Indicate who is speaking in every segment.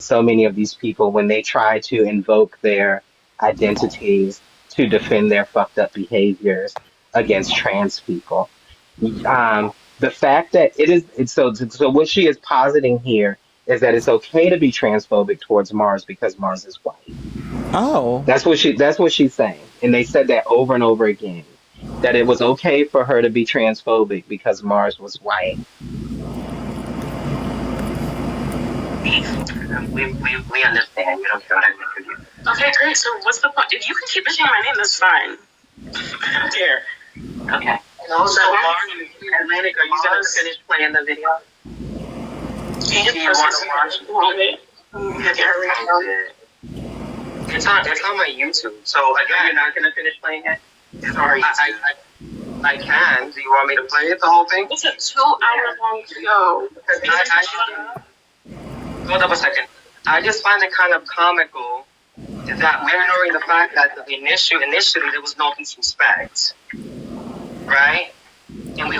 Speaker 1: so many of these people when they try to invoke their identities to defend their fucked up behaviors against trans people. The fact that so what she is positing here is that it's okay to be transphobic towards Mars because Mars is white.
Speaker 2: Oh.
Speaker 1: That's what she's saying. And they said that over and over again. That it was okay for her to be transphobic because Mars was white.
Speaker 3: We understand. You don't feel like we do.
Speaker 4: Okay, great. So what's the point? If you can keep mentioning my name, that's fine. I don't care.
Speaker 3: Okay. And also, Atlantic, are you going to finish playing the video?
Speaker 4: Do you want to watch it?
Speaker 3: It's on my YouTube. So again, you're not going to finish playing it? Sorry. I can. Do you want me to play it, the whole thing?
Speaker 4: It's a 2-hour long video.
Speaker 3: Hold up a second. I just find it kind of comical that we're ignoring the fact that initially there was no disrespect, right? And we're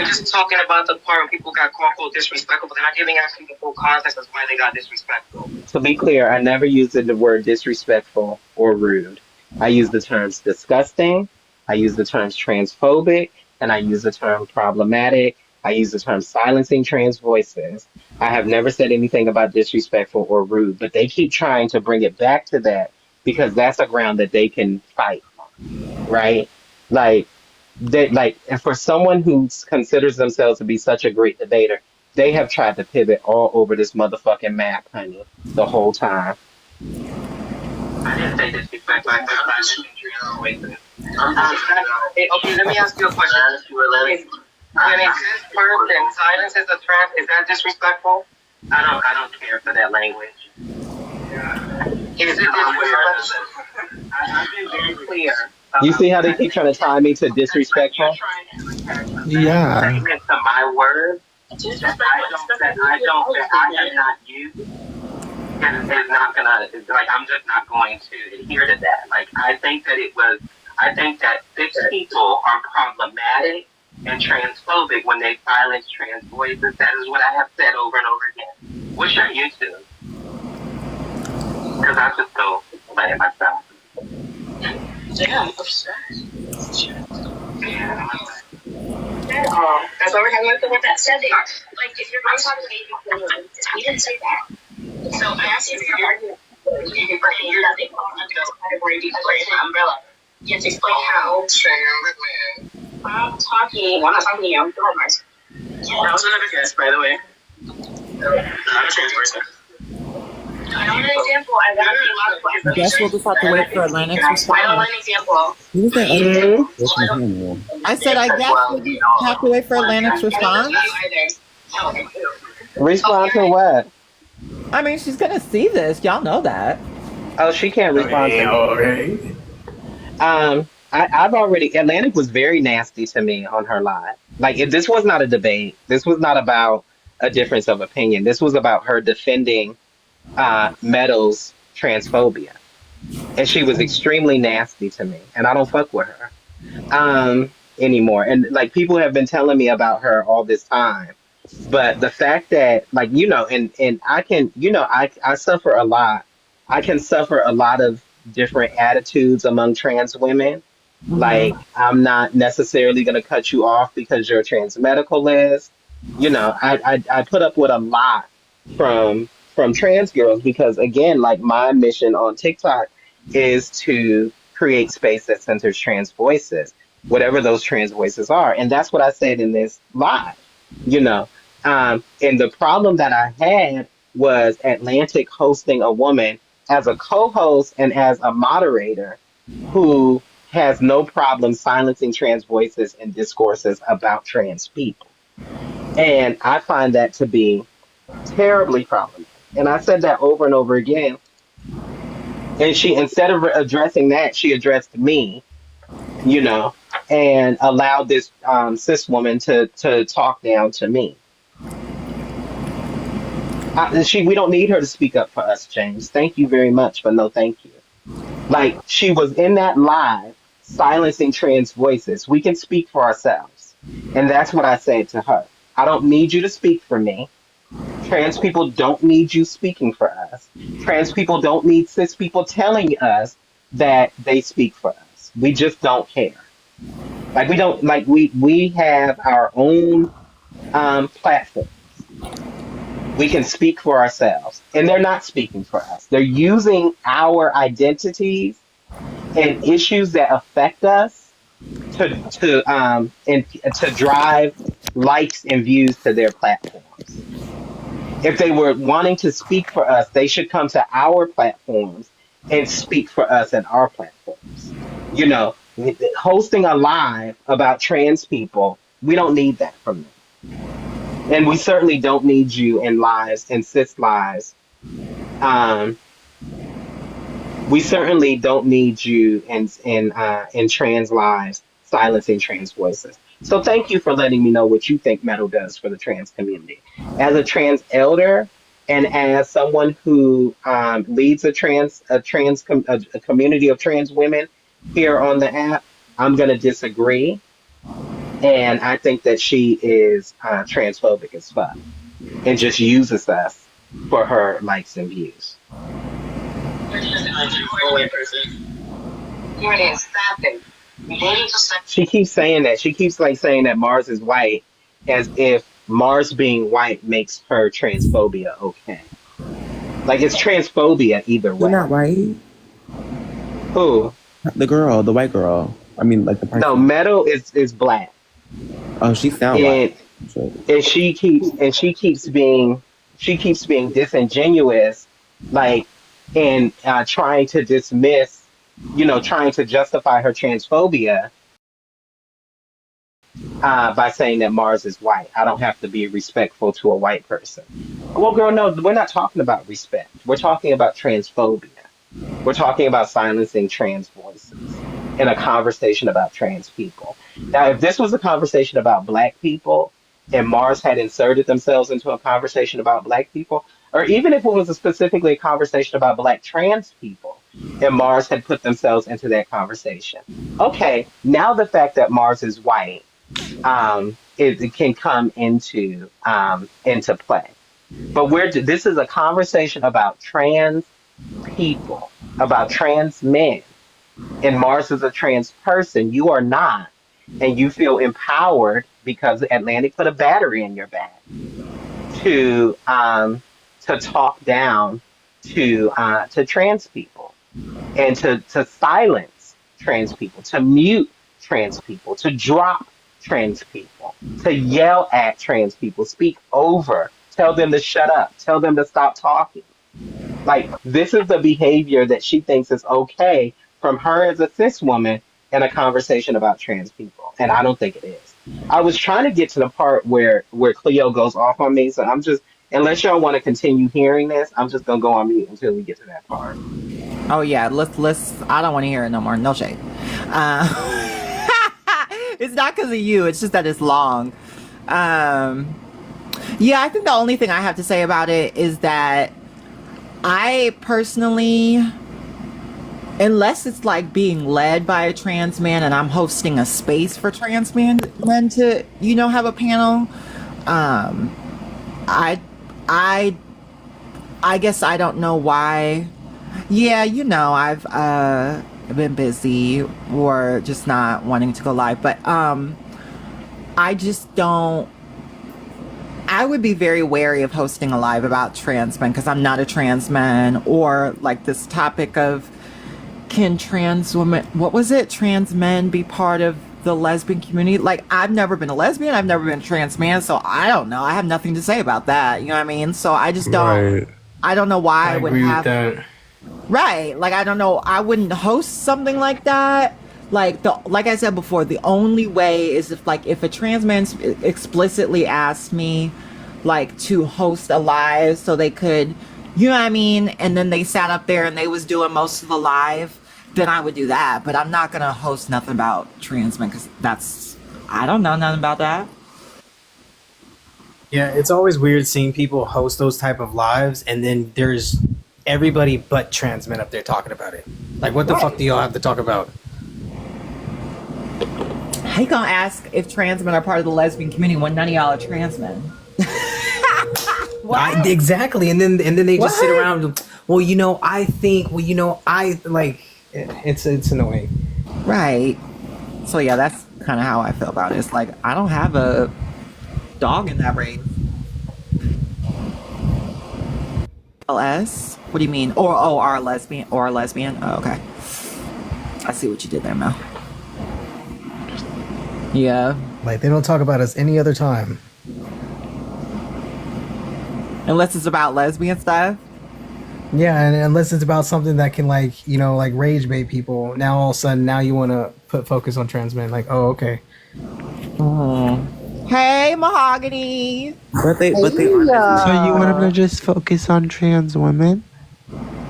Speaker 3: just talking about the part when people got quote unquote disrespectful, but they're not giving actually the full context as why they got disrespectful.
Speaker 1: To be clear, I never used the word disrespectful or rude. I use the terms disgusting, I use the terms transphobic, and I use the term problematic. I use the term silencing trans voices. I have never said anything about disrespectful or rude, but they keep trying to bring it back to that because that's a ground that they can fight on, right? Like and for someone who considers themselves to be such a great debater, they have tried to pivot all over this motherfucking map, honey, the whole time.
Speaker 3: I didn't say disrespect like that. Okay, let me ask you a question. When it says person, silence is a trap, is that disrespectful? I don't care for that language. Is it disrespectful? I've been very clear.
Speaker 1: You see how they keep trying to tie me to disrespectful?
Speaker 2: Yeah.
Speaker 3: To my word that I have not used, and it's not gonna, like, I'm just not going to adhere to that. Like, I think that six people are problematic and transphobic when they silence trans voices. That is what I have said over and over again. What's your YouTube? Because I just go play it myself.
Speaker 4: Damn, upset.
Speaker 3: Yeah.
Speaker 4: That's why we're having with that said. Like, if you're going to talk about anything, we didn't say that. So I asked you if you're arguing. You're nothing wrong under this category because it's an umbrella. You have to explain how. I'm not talking to you. I'm doing myself. That was another guess, by the way. I'm a trans person. I don't want an example. I want
Speaker 2: I guess we'll just have to wait for Atlantic's response.
Speaker 4: I don't want an example.
Speaker 2: You think I said I guess we'll just have to wait for Atlantic's response.
Speaker 1: Respond to what?
Speaker 2: I mean, she's gonna see this. Y'all know that.
Speaker 1: Oh, she can't respond to me. I've already. Atlantic was very nasty to me on her live. Like, this was not a debate. This was not about a difference of opinion. This was about her defending Meadows' transphobia, and she was extremely nasty to me. And I don't fuck with her anymore. And like, people have been telling me about her all this time. But the fact that, like, and I can, I suffer a lot. I can suffer a lot of different attitudes among trans women. Like, I'm not necessarily going to cut you off because you're a trans medicalist. I put up with a lot from trans girls because, again, like, my mission on TikTok is to create space that centers trans voices, whatever those trans voices are. And that's what I said in this live, and the problem that I had was Atlantic hosting a woman as a co-host and as a moderator who has no problem silencing trans voices and discourses about trans people. And I find that to be terribly problematic. And I said that over and over again. And she, instead of addressing that, she addressed me, and allowed this cis woman to talk down to me. We don't need her to speak up for us, James. Thank you very much, but no thank you. Like, she was in that live silencing trans voices. We can speak for ourselves. And that's what I said to her. I don't need you to speak for me. Trans people don't need you speaking for us. Trans people don't need cis people telling us that they speak for us. We just don't care. Like we don't like we have our own platform. We can speak for ourselves, and they're not speaking for us. They're using our identities and issues that affect us to drive likes and views to their platforms. If they were wanting to speak for us, they should come to our platforms and speak for us and our platforms. You know, hosting a live about trans people, we don't need that from them. And we certainly don't need you in lives, in cis lives. Um, we certainly don't need you in trans lives silencing trans voices. So thank you for letting me know what you think metal does for the trans community. As a trans elder and as someone who leads a community of trans women here on the app, I'm gonna disagree, and I think that she is transphobic as fuck and just uses us for her likes and views. She keeps saying that. She keeps like saying that Mars is white as if Mars being white makes her transphobia okay. Like it's transphobia either
Speaker 2: You're
Speaker 1: way.
Speaker 2: not right.
Speaker 1: Who?
Speaker 2: The girl, the white girl. I mean, like the person.
Speaker 1: No, Metal is black.
Speaker 2: Oh, she sounds
Speaker 1: And
Speaker 2: like. So,
Speaker 1: and she keeps being disingenuous, like and trying to dismiss, trying to justify her transphobia by saying that Mars is white. I don't have to be respectful to a white person. Well, girl, no, we're not talking about respect. We're talking about transphobia. We're talking about silencing trans voices in a conversation about trans people. Now, if this was a conversation about black people and Mars had inserted themselves into a conversation about black people, or even if it was specifically a conversation about black trans people and Mars had put themselves into that conversation. Okay, now the fact that Mars is white, it can come into play. But this is a conversation about trans people, about trans men, and Mars is a trans person. You are not, and you feel empowered because Atlantic put a battery in your back to talk down to trans people and to silence trans people, to mute trans people, to drop trans people, to yell at trans people, speak over, tell them to shut up, tell them to stop talking. Like, this is the behavior that she thinks is okay from her as a cis woman in a conversation about trans people. And I don't think it is. I was trying to get to the part where Cleo goes off on me, so I'm just, unless y'all want to continue hearing this, I'm just gonna go on mute until we get to that part.
Speaker 2: oh yeah, let's. I don't want to hear it no more. No shade. It's not because of you. It's just that it's long. Yeah, I think the only thing I have to say about it is that I personally, unless it's like being led by a trans man and I'm hosting a space for trans men to, have a panel, I guess I don't know why. Yeah, I've been busy or just not wanting to go live, but I just don't. I would be very wary of hosting a live about trans men because I'm not a trans man, or like this topic of can trans women, what was it? Trans men be part of the lesbian community? Like, I've never been a lesbian. I've never been a trans man. So I don't know. I have nothing to say about that. You know what I mean? So I just don't,
Speaker 5: Right.
Speaker 2: I don't know why I would
Speaker 5: agree
Speaker 2: have,
Speaker 5: with that.
Speaker 2: right. Like, I don't know. I wouldn't host something like that. Like I said before, the only way is if a trans man explicitly asked me like to host a live so they could, you know what I mean? And then they sat up there and they was doing most of the live, then I would do that. But I'm not going to host nothing about trans men because I don't know nothing about that.
Speaker 5: Yeah, it's always weird seeing people host those type of lives, and then there's everybody but trans men up there talking about it. Like, what the fuck do y'all have to talk about?
Speaker 2: How you going to ask if trans men are part of the lesbian community when none of y'all are trans men?
Speaker 5: Exactly, and then they just sit around. Well, I think. Well, I like. It's annoying.
Speaker 2: Right. So yeah, that's kind of how I feel about it. It's like I don't have a dog in that race. LS? What do you mean? Or a lesbian? Or a lesbian? Oh, okay. I see what you did there, Mel. Yeah.
Speaker 5: Like, they don't talk about us any other time.
Speaker 2: Unless it's about lesbian stuff.
Speaker 5: Yeah, and unless it's about something that can, like, like rage bait people. Now all of a sudden, now you want to put focus on trans men. Like, oh, okay.
Speaker 2: Hey, Mahogany.
Speaker 6: So you want to just focus on trans women?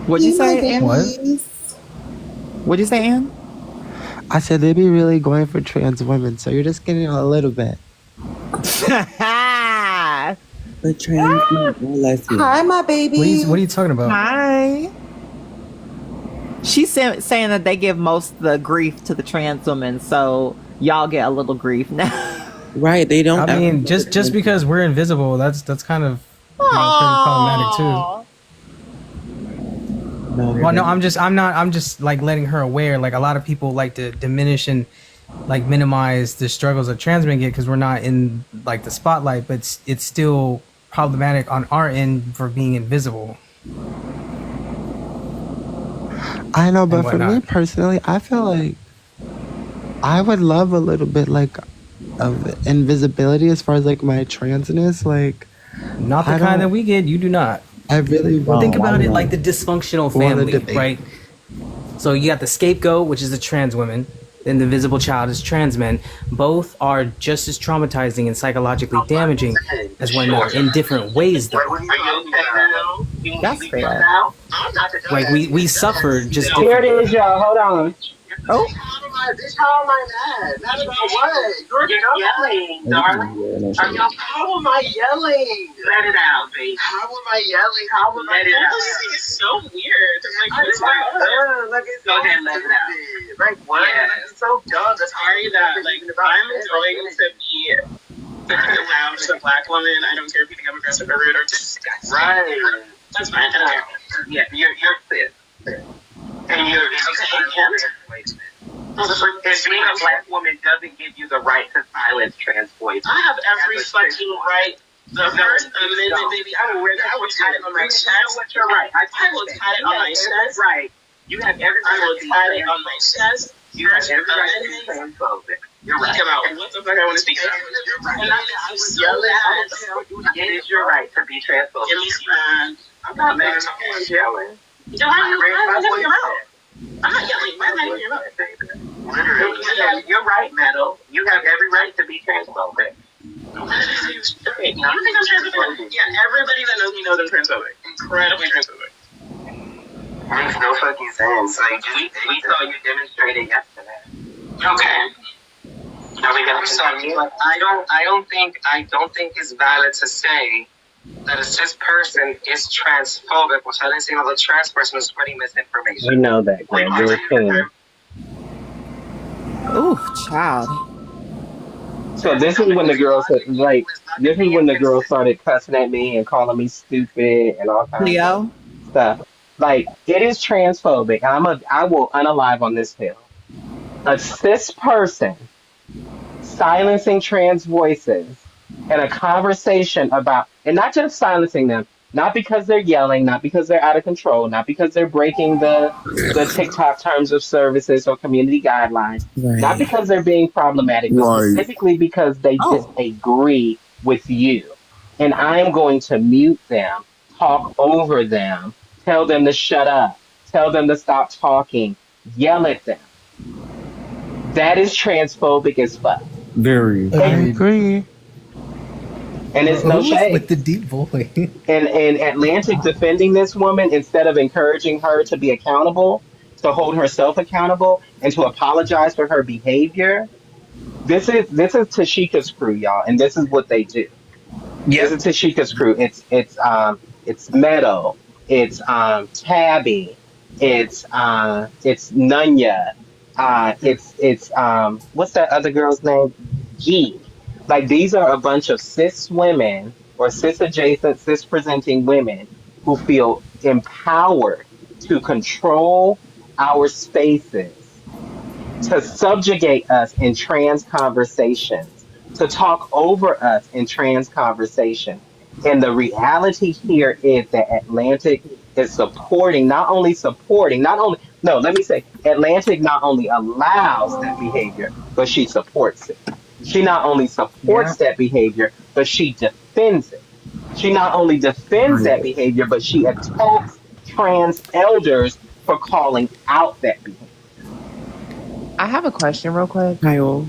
Speaker 2: What'd you say, Ann?
Speaker 5: What?
Speaker 2: What'd you say, Ann?
Speaker 6: I said they'd be really going for trans women, so you're just getting a little bit. The trans men or lesbian.
Speaker 7: Hi, my baby.
Speaker 5: What are you talking about?
Speaker 2: Hi. She's saying that they give most of the grief to the trans women, so y'all get a little grief now.
Speaker 6: Right, they don't.
Speaker 5: I mean, just because we're invisible, that's kind of pretty problematic too.
Speaker 6: No,
Speaker 5: Well, no, I'm just like letting her aware. Like, a lot of people like to diminish and like minimize the struggles that trans men get because we're not in like the spotlight, but it's still problematic on our end for being invisible.
Speaker 6: I know, but
Speaker 5: And
Speaker 6: for me
Speaker 5: whatnot.
Speaker 6: personally, I feel like I would love a little bit like of invisibility as far as like my transness. Like,
Speaker 5: Not the
Speaker 6: I
Speaker 5: kind
Speaker 6: don't-
Speaker 5: that we get. You do not.
Speaker 6: I really
Speaker 5: Well, think about it
Speaker 6: want-
Speaker 5: like the dysfunctional
Speaker 6: Wanna
Speaker 5: family,
Speaker 6: debate.
Speaker 5: right? So you got the scapegoat, which is the trans women, and the visible child is trans men. Both are just as traumatizing and psychologically damaging as one another in different ways, though.
Speaker 3: Are you okay now? You
Speaker 2: That's
Speaker 3: need to be
Speaker 2: fair.
Speaker 3: now? I'm not the
Speaker 5: Like, we suffer just
Speaker 1: Here it
Speaker 5: differently.
Speaker 1: is, y'all. Hold on.
Speaker 3: Oh. How am I mad? Not about what? You're yelling, darling. How am I yelling? Let it out, baby. How am I yelling? How am I yelling? This is so weird. Go ahead, let it out. Like, what? It's so dumb. Sorry that, like, I'm enjoying to be around as a black woman. I don't care if you think I'm aggressive or rude or just right. That's fine. I don't care. Yeah, you're cis. And you're okay. And being a black woman doesn't give you the right to silence trans voices. I have every fucking right. The First Amendment, baby. I will wear that. I will tie it on my chest. You're right. I will tie it on my chest. Right. You have every right. I will tie it on my chest. You have every right to be transphobic. You're right. Come out. What the fuck I want to speak about? You're right. And I was yelling. It is your right to be transphobic. Give me some. I'm not mad. I'm yelling. I'm not yelling. Why am I yelling about it? Literally. You're right, Metal. You have every right to be transphobic. You think I'm transphobic? Yeah, everybody that knows me knows I'm transphobic. Incredibly transphobic. Makes no fucking sense. Like, we saw you demonstrating yesterday. Okay. Now we gotta continue. I don't think it's valid to say that a cis person is transphobic, which I didn't say the trans person is spreading misinformation.
Speaker 1: We know that, Greg. You're a king.
Speaker 2: Ooh, child.
Speaker 1: So this is when the girls this is when the girls started cussing at me and calling me stupid and all kinds
Speaker 2: Leo?
Speaker 1: of stuff. Like, it is transphobic. I will unalive on this hill. A cis person silencing trans voices in a conversation about, and not just silencing them, not because they're yelling, not because they're out of control, not because they're breaking the TikTok terms of services or community guidelines, not because they're being problematic, but specifically because they disagree with you. And I'm going to mute them, talk over them, tell them to shut up, tell them to stop talking, yell at them. That is transphobic as fuck.
Speaker 6: Very. I agree.
Speaker 1: And it's no shade.
Speaker 5: With the deep voice.
Speaker 1: And Atlantic defending this woman instead of encouraging her to be accountable, to hold herself accountable, and to apologize for her behavior. This is Tashika's crew, y'all, and this is what they do. This is Tashika's crew. It's Meadow, it's Tabby, it's Nunya, it's what's that other girl's name? G. Like, these are a bunch of cis women or cis adjacent, cis presenting women who feel empowered to control our spaces, to subjugate us in trans conversations, to talk over us in trans conversations. And the reality here is that Atlantic is let me say, Atlantic not only allows that behavior, but she supports it. She not only
Speaker 2: Yeah.
Speaker 1: supports that behavior, but she defends it. She not only defends that behavior, but she attacks trans elders for calling out that behavior.
Speaker 7: I have a question real quick,
Speaker 6: Kyle.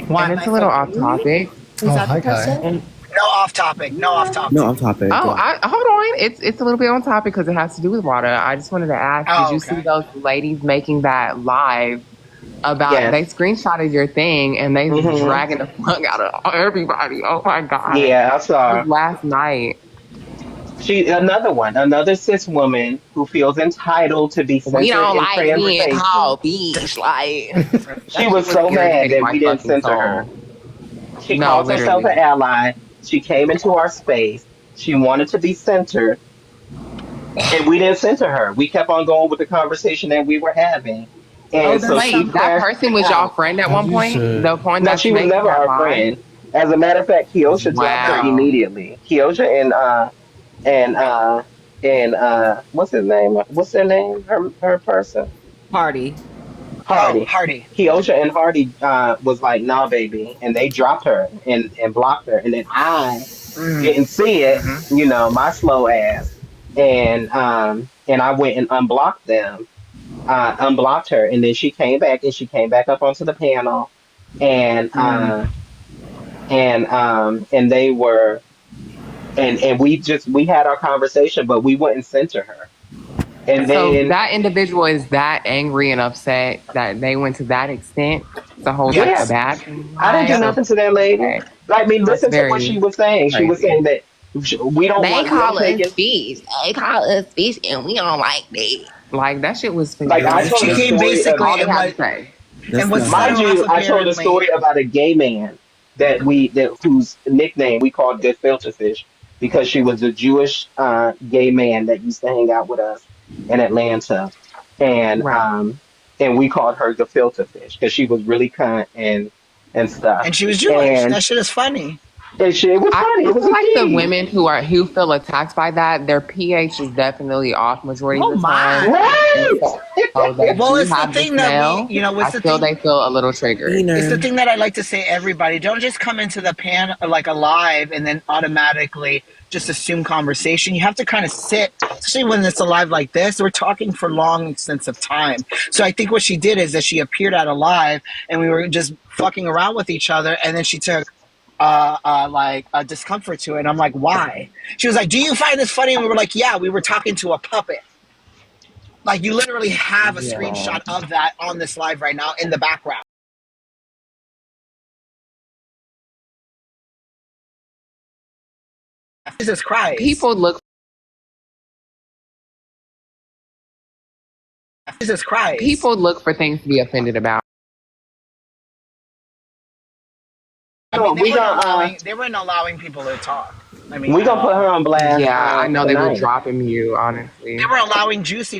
Speaker 7: and it's a little off topic.
Speaker 8: Is that the question?
Speaker 7: And
Speaker 9: No off topic. No off topic.
Speaker 6: No, off topic.
Speaker 7: oh, hold on. It's a little bit on topic because it has to do with water. I just wanted to ask:
Speaker 9: Oh,
Speaker 7: did you
Speaker 9: okay.
Speaker 7: see those ladies making that live about?
Speaker 1: Yes.
Speaker 7: They screenshotted your thing and they
Speaker 1: Mhm.
Speaker 7: dragging the fuck out of everybody. Oh my god!
Speaker 1: Yeah, I saw
Speaker 7: It
Speaker 1: her.
Speaker 7: was last night.
Speaker 1: Another cis woman who feels entitled to be censored
Speaker 7: We don't
Speaker 1: in
Speaker 7: like being
Speaker 1: conversation.
Speaker 7: called beach. Like
Speaker 1: She was so mad
Speaker 7: irritating
Speaker 1: that
Speaker 7: my
Speaker 1: we didn't
Speaker 7: fucking
Speaker 1: censor her.
Speaker 7: soul.
Speaker 1: She
Speaker 7: No,
Speaker 1: calls herself
Speaker 7: literally.
Speaker 1: an ally. She came into our space. She wanted to be centered, and we didn't censor her. We kept on going with the conversation that we were having. And so she
Speaker 7: Wait, that
Speaker 1: crashed
Speaker 7: person was y'all
Speaker 1: out.
Speaker 7: friend at one point? The point
Speaker 1: No,
Speaker 7: that
Speaker 1: she was
Speaker 7: made
Speaker 1: never
Speaker 7: that
Speaker 1: our
Speaker 7: live?
Speaker 1: friend. As a matter of fact, Kiosha dropped her
Speaker 7: Wow.
Speaker 1: immediately. Kiosha and what's his name? What's their name? Her person?
Speaker 2: Party.
Speaker 1: Hardy.
Speaker 9: Oh, Hardy.
Speaker 1: Kiosha and Hardy was like, nah, baby. And they dropped her and blocked her. And then I didn't see it, my slow ass. And I went and unblocked them. Unblocked her. And then she came back up onto the panel. And and they were and we had our conversation, but we wouldn't censor her. And
Speaker 7: So
Speaker 1: then
Speaker 7: that individual is that angry and upset that they went to that extent to hold like
Speaker 1: Yeah.
Speaker 7: a bad thing.
Speaker 1: I didn't do
Speaker 7: live?
Speaker 1: nothing to that lady.
Speaker 7: Okay.
Speaker 1: I mean,
Speaker 7: That's
Speaker 1: listen to what
Speaker 7: very
Speaker 1: she was saying. She was
Speaker 7: crazy.
Speaker 1: saying that we don't
Speaker 7: They
Speaker 1: want
Speaker 7: call
Speaker 1: them
Speaker 7: us
Speaker 1: taking.
Speaker 7: fish. They call us fish, and we don't like that. Like that shit was.
Speaker 1: Like, I told
Speaker 9: She
Speaker 1: the
Speaker 9: came
Speaker 1: story
Speaker 9: basically
Speaker 7: all they
Speaker 9: and
Speaker 7: had
Speaker 9: like,
Speaker 7: to say.
Speaker 9: and what's
Speaker 1: Mind
Speaker 9: set
Speaker 1: you,
Speaker 9: off
Speaker 1: I told a
Speaker 9: apparently.
Speaker 1: story about a gay man whose nickname we called Gefilte Fish because she was a Jewish gay man that used to hang out with us in Atlanta, and
Speaker 7: Right.
Speaker 1: and we called her Gefilte Fish because she was really kind and stuff.
Speaker 9: And she was Jewish.
Speaker 1: And
Speaker 9: That shit is funny.
Speaker 1: it was
Speaker 7: I
Speaker 1: funny. It was
Speaker 7: feel like the
Speaker 1: a key.
Speaker 7: women who feel attacked by that, their pH is definitely off majority of the time.
Speaker 1: Right.
Speaker 7: So they
Speaker 9: Well,
Speaker 7: do
Speaker 9: it's the
Speaker 7: have the
Speaker 9: thing that
Speaker 7: smell.
Speaker 9: we, you know,
Speaker 7: I
Speaker 9: what's the
Speaker 7: feel
Speaker 9: thing?
Speaker 7: they feel a little triggered.
Speaker 9: It's the thing that I like to say, everybody, don't just come into the pan like alive and then automatically just assume conversation. You have to kind of sit, especially when it's alive like this. We're talking for long extensive time. So I think what she did is that she appeared at alive and we were just fucking around with each other, and then she took like a discomfort to it. And I'm like, why? She was like, do you find this funny? And we were like, yeah, we were talking to a puppet. Like, you literally have a
Speaker 7: Yeah.
Speaker 9: screenshot of that on this live right now in the background. Jesus Christ.
Speaker 7: People look
Speaker 9: Jesus Christ.
Speaker 7: people look for things to be offended about.
Speaker 9: I mean,
Speaker 1: we
Speaker 9: they weren't allowing people to talk. I mean,
Speaker 1: gonna put her on blast.
Speaker 7: Yeah, I know they were
Speaker 1: tonight.
Speaker 7: dropping you, honestly.
Speaker 9: They were allowing Juicy